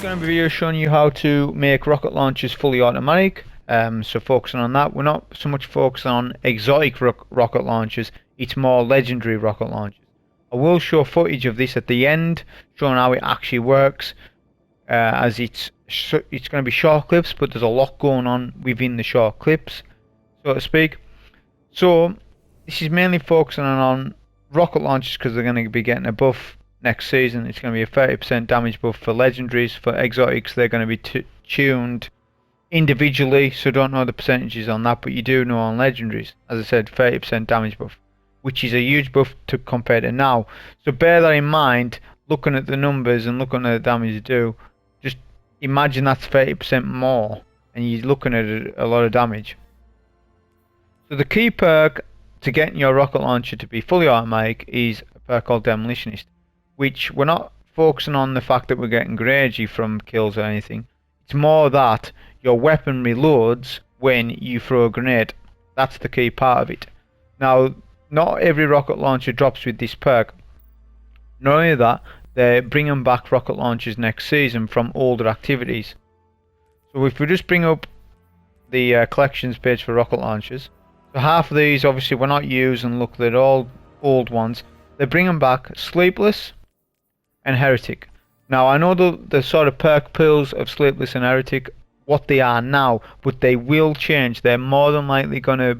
going to be video showing you how to make rocket launchers fully automatic. So focusing on that, we're not so much focusing on exotic rocket launchers, it's more legendary rocket launchers. I will show footage of this at the end, showing how it actually works, as it's going to be short clips, but there's a lot going on within the short clips, so to speak. So this is mainly focusing on rocket launchers because they're going to be getting a buff next season. It's going to be a 30% damage buff for legendaries. For exotics, they're going to be tuned individually, so don't know the percentages on that, but you do know on legendaries, as I said, 30% damage buff, which is a huge buff to compare to now. So bear that in mind, looking at the numbers and looking at the damage you do. Just imagine that's 30% more, and you're looking at a lot of damage. So the key perk to getting your rocket launcher to be fully automatic is a perk called Demolitionist, which we're not focusing on the fact that we're getting grade from kills or anything. It's more that your weapon reloads when you throw a grenade. That's the key part of it. Now, not every rocket launcher drops with this perk. Not only that, they're bringing back rocket launchers next season from older activities. So if we just bring up the collections page for rocket launchers, so half of these obviously we're not using. Look, they're all old ones. They're bringing back Sleepless and Heretic. Now I know the sort of perk pools of Sleepless and Heretic, what they are now, but they will change. They're more than likely going to,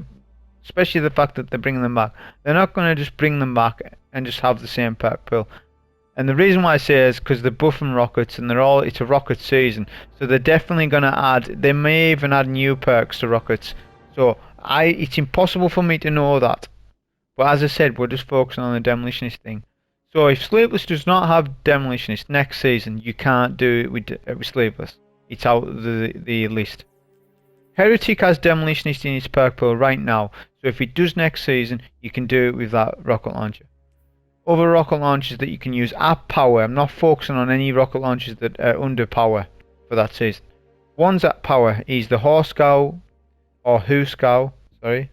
especially the fact that they're bringing them back, they're not going to just bring them back and just have the same perk pool. And the reason why I say is because they're buffing rockets and it's a rocket season, so they're definitely going to add, they may even add new perks to rockets. So it's impossible for me to know that, but as I said, we're just focusing on the Demolitionist thing. So if Sleepless does not have Demolitionist next season, you can't do it with Sleepless. It's out of the list. Heretic has Demolitionist in its perk pool right now, so if it does next season, you can do it with that rocket launcher. Other rocket launchers that you can use at power, I'm not focusing on any rocket launchers that are under power for that season. One's at power is the Horskow, or Huskow, sorry,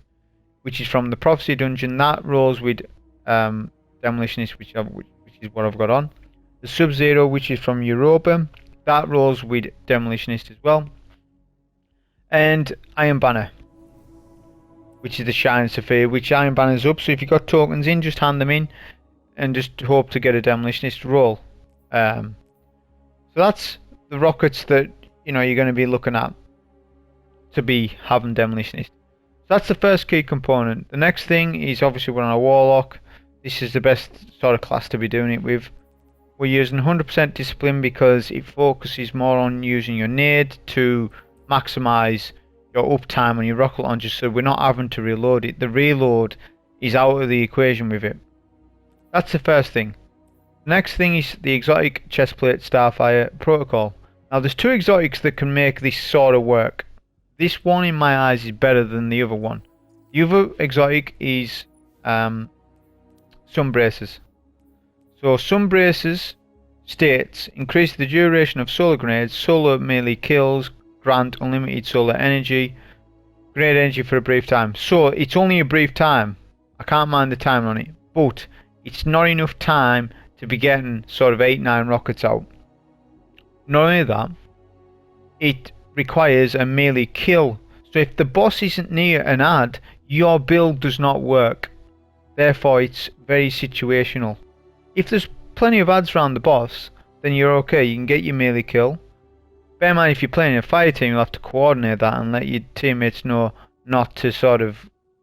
which is from the Prophecy Dungeon. That rolls with Demolitionist, which is what I've got on. The Sub-Zero, which is from Europa, that rolls with Demolitionist as well. And Iron Banner, which is the Shining Sapphire, which Iron Banner's up, so if you've got tokens in, just hand them in and just hope to get a Demolitionist roll. So that's the rockets that you're going to be looking at to be having Demolitionist. So that's the first key component. The next thing is obviously we're on a Warlock. This is the best sort of class to be doing it with. We're using 100% discipline because it focuses more on using your nade to maximize your uptime on your rocket launcher, so we're not having to reload it. The reload is out of the equation with it. That's the first thing. The next thing is the exotic chestplate Starfire protocol. Now there's two exotics that can make this sort of work. This one in my eyes is better than the other one. The other exotic is Sunbraces. So Sunbraces states increase the duration of solar grenades, solar melee kills, grant unlimited solar energy, grenade energy for a brief time. So it's only a brief time. I can't mind the time on it, but it's not enough time to be getting sort of 8-9 rockets out. Not only that, it requires a melee kill. So if the boss isn't near an ad, your build does not work. Therefore it's very situational. If there's plenty of ads around the boss, then you're okay, you can get your melee kill. Bear in mind, if you're playing a fire team, you'll have to coordinate that and let your teammates know not to sort of,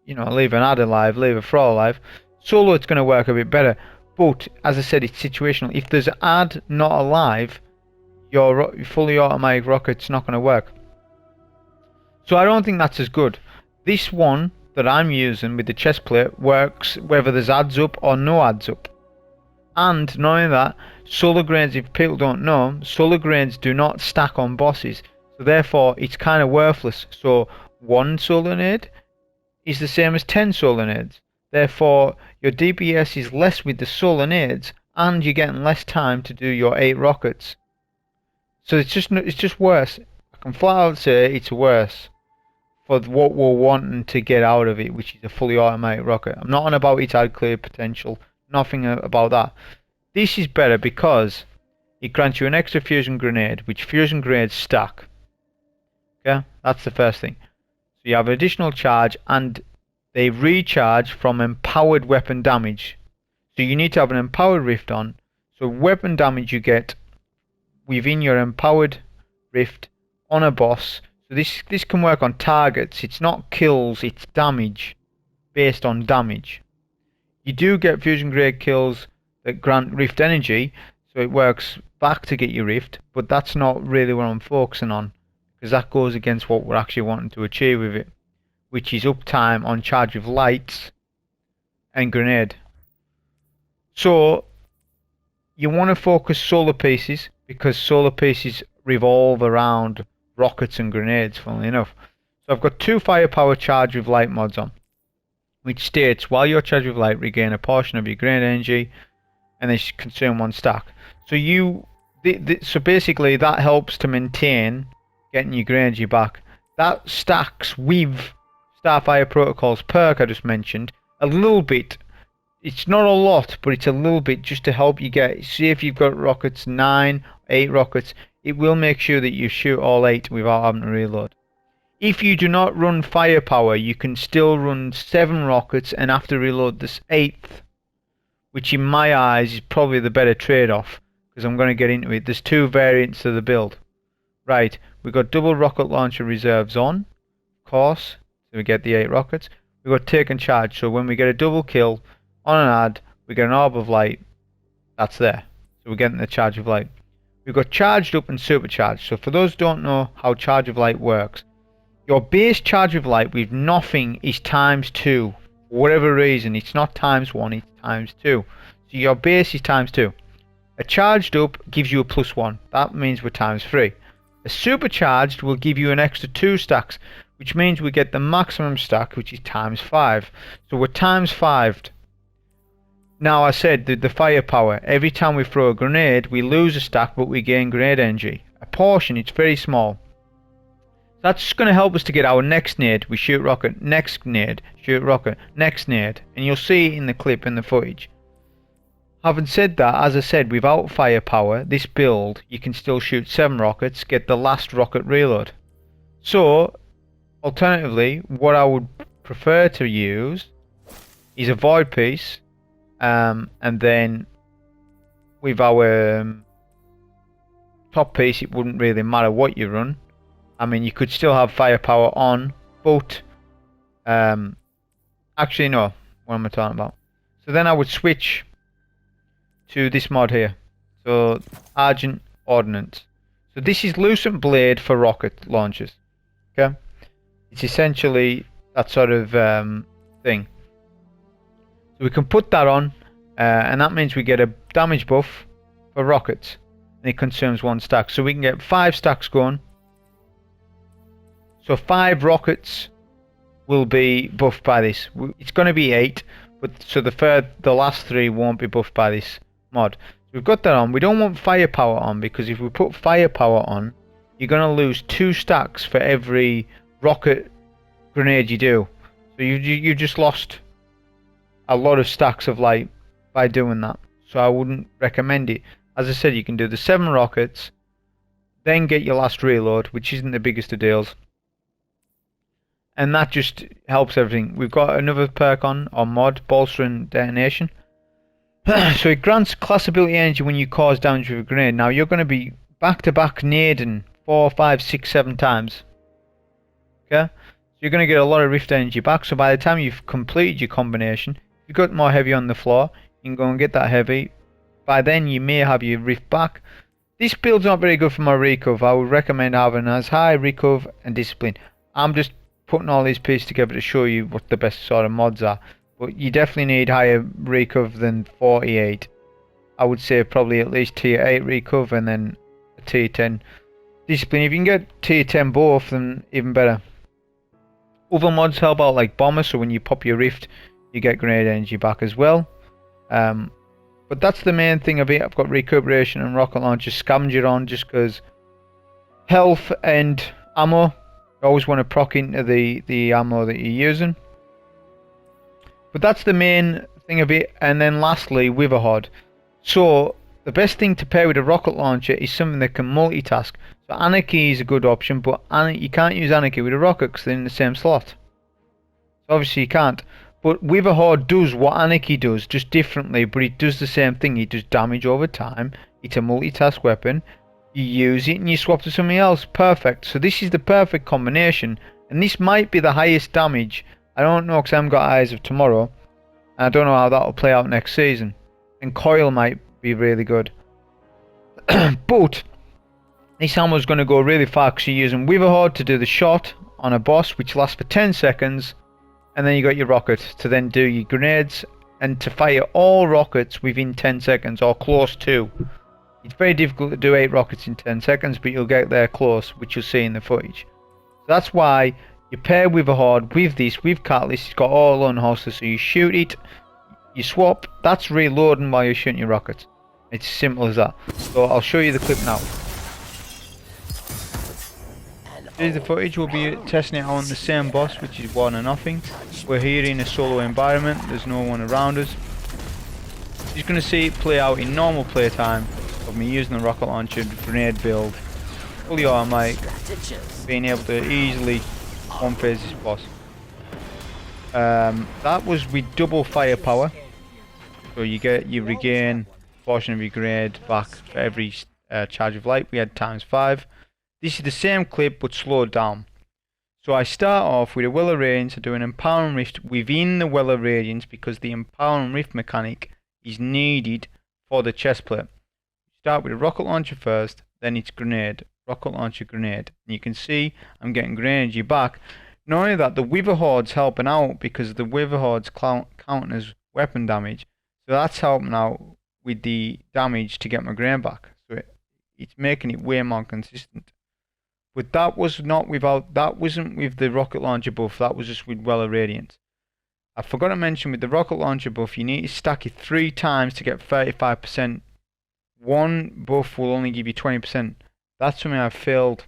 leave an ad alive, leave a thrall alive. Solo it's going to work a bit better, but as I said, it's situational. If there's an ad not alive, your fully automatic rocket's not going to work. So I don't think that's as good. This one that I'm using with the chestplate works whether there's ads up or no ads up. And knowing that, solar grenades, if people don't know, solar grenades do not stack on bosses, so therefore it's kind of worthless. So one solar nade is the same as 10 solar nades. Therefore your DPS is less with the solar nades, and you're getting less time to do your 8 rockets. So it's just worse. I can flat out say it's worse for what we're wanting to get out of it, which is a fully automatic rocket. I'm not on about its ad clear potential, nothing about that. This is better because it grants you an extra fusion grenade, which fusion grenades stack. Okay, that's the first thing. So you have additional charge, and they recharge from empowered weapon damage. So you need to have an empowered rift on. So weapon damage you get within your empowered rift on a boss. So this can work on targets. It's not kills, it's damage based on damage. You do get fusion grenade kills that grant rift energy, so it works back to get your rift, but that's not really what I'm focusing on, because that goes against what we're actually wanting to achieve with it, which is uptime on charge of lights and grenade. So you want to focus solar pieces, because solar pieces revolve around rockets and grenades, funnily enough. So I've got 2 firepower charge with light mods on, which states while you're charged with light, regain a portion of your grenade energy, and they consume 1 stack. So so basically that helps to maintain getting your grenade energy back. That stacks with Starfire Protocol's perk I just mentioned a little bit. It's not a lot, but it's a little bit, just to help you get. See, if you've got rockets, 9, 8 rockets, it will make sure that you shoot all 8 without having to reload. If you do not run firepower, you can still run 7 rockets and have to reload this 8th, which in my eyes is probably the better trade-off, because I'm going to get into it. There's 2 variants of the build. Right, we've got double rocket launcher reserves on, of course, so we get the 8 rockets. We've got take and charge, so when we get a double kill on an ad, we get an orb of light. That's there. So we're getting the charge of light. We've got charged up and supercharged. So for those who don't know how charge of light works, your base charge of light with nothing is times 2. For whatever reason, it's not times 1, it's times 2. So your base is times 2. A charged up gives you a +1. That means we're times 3. A supercharged will give you an extra 2 stacks, which means we get the maximum stack, which is times 5. So we're times 5'd. Now I said the firepower, every time we throw a grenade we lose a stack, but we gain grenade energy. A portion, it's very small. That's going to help us to get our next nade. We shoot rocket, next nade, shoot rocket, next nade, and you'll see it in the clip in the footage. Having said that, as I said, without firepower, this build, you can still shoot 7 rockets, get the last rocket reload. So alternatively, what I would prefer to use is a void piece. And then with our top piece, it wouldn't really matter what you run. I mean, you could still have firepower on, but actually no, what am I talking about? So then I would switch to this mod here. So Argent Ordnance. So this is Lucent Blade for rocket launchers. Okay, it's essentially that sort of thing. So we can put that on, and that means we get a damage buff for rockets, and it consumes 1 stack. So we can get 5 stacks going. So 5 rockets will be buffed by this. It's going to be 8, but so the last 3 won't be buffed by this mod. So we've got that on. We don't want firepower on, because if we put firepower on, you're going to lose 2 stacks for every rocket grenade you do. So you just lost a lot of stacks of light by doing that. So I wouldn't recommend it. As I said, you can do the 7 rockets, then get your last reload, which isn't the biggest of deals, and that just helps everything. We've got another perk on mod, Bolstering Detonation. So it grants class ability energy when you cause damage with a grenade. Now you're going to be back to back nading 4, 5, 6, 7 times. Okay, so you're going to get a lot of rift energy back. So by the time you've completed your combination, if you've got more heavy on the floor, you can go and get that heavy. By then you may have your rift back. This build's not very good for my recov. I would recommend having as high recov and discipline. I'm just putting all these pieces together to show you what the best sort of mods are. But you definitely need higher recov than 48. I would say probably at least tier 8 recov and then a tier 10 discipline. If you can get tier 10 both, then even better. Other mods help out like bomber, so when you pop your rift you get grenade energy back as well. But that's the main thing of it. I've got recuperation and rocket launcher scavenger on just because health and ammo. You always want to proc into the ammo that you're using. But that's the main thing of it. And then lastly, Witherhoard. So The best thing to pair with a rocket launcher is something that can multitask. So Anarchy is a good option, but you can't use Anarchy with a rocket because they're in the same slot. So obviously you can't. But Witherhoard does what Anarchy does, just differently, but it does the same thing. It does damage over time. It's a multitask weapon. You use it and you swap to something else. Perfect. So this is the perfect combination. And this might be the highest damage. I don't know because I haven't got Eyes of Tomorrow. And I don't know how that will play out next season. And Coil might be really good. But this ammo's going to go really far because you're using Witherhoard to do the shot on a boss, which lasts for 10 seconds. And then you got your rocket to then do your grenades and to fire all rockets within 10 seconds or close to. It's very difficult to do 8 rockets in 10 seconds, but you'll get there close, which you'll see in the footage. So that's why you pair Witherhoard with this, with Catalyst. It's got all on holster, so you shoot it, you swap, that's reloading while you're shooting your rockets. It's as simple as that. So I'll show you the clip now. Here's the footage. We'll be testing it on the same boss, which is 1-0. We're here in a solo environment, there's no one around us. You're just going to see it play out in normal playtime of me using the rocket launcher, grenade build, fully automatic, being able to easily one-phase this boss. That was with double firepower, so you regain a portion of your grenade back for every charge of light. We had ×5. This is the same clip but slowed down. So I start off with a Well of Radiance. I do an Empowering Rift within the Well of Radiance because the Empowering Rift mechanic is needed for the chest plate. Start with a rocket launcher first, then it's grenade, rocket launcher, grenade. And you can see I'm getting grenade energy back. Not only that, the Witherhoard's helping out because the Witherhoard's counting as weapon damage. So that's helping out with the damage to get my grenade back. So it's making it way more consistent. But that wasn't with the rocket launcher buff, that was just with Well of Radiance. I forgot to mention with the rocket launcher buff, you need to stack it 3 times to get 35%. One buff will only give you 20%. That's something I failed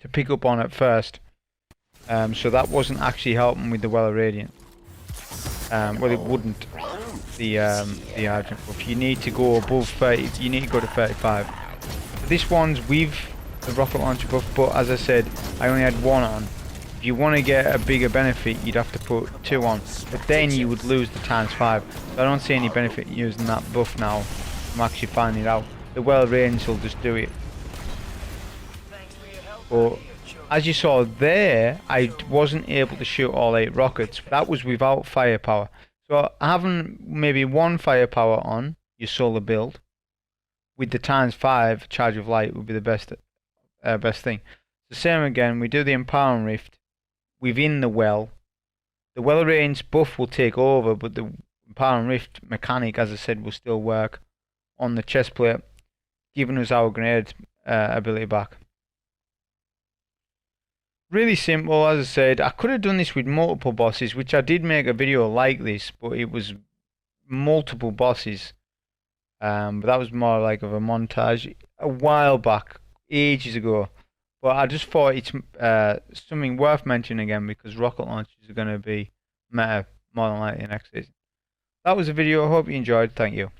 to pick up on at first. So that wasn't actually helping with the Well of Radiance. Well, it wouldn't. The Argent buff. You need to go above 30. You need to go to 35. This one's with the rocket launcher buff, but as I said, I only had 1 on. If you want to get a bigger benefit, you'd have to put 2 on, but then you would lose the ×5. So I don't see any benefit in using that buff now. I'm actually finding it out. The Well of Radiance will just do it. But as you saw there, I wasn't able to shoot all 8 rockets. That was without firepower. So having maybe 1 firepower on your solar build with the ×5 charge of light would be the best thing. The same again, we do the Empowering Rift within the Well. The Well of Radiance buff will take over, but the Empowering Rift mechanic, as I said, will still work on the chest plate, giving us our grenade ability back. Really simple, as I said. I could have done this with multiple bosses, which I did make a video like this, but it was multiple bosses. But that was more like of a montage a while back, ages ago. But I just thought it's something worth mentioning again because rocket launchers are going to be meta more than likely next season. That was the video. I hope you enjoyed. Thank you.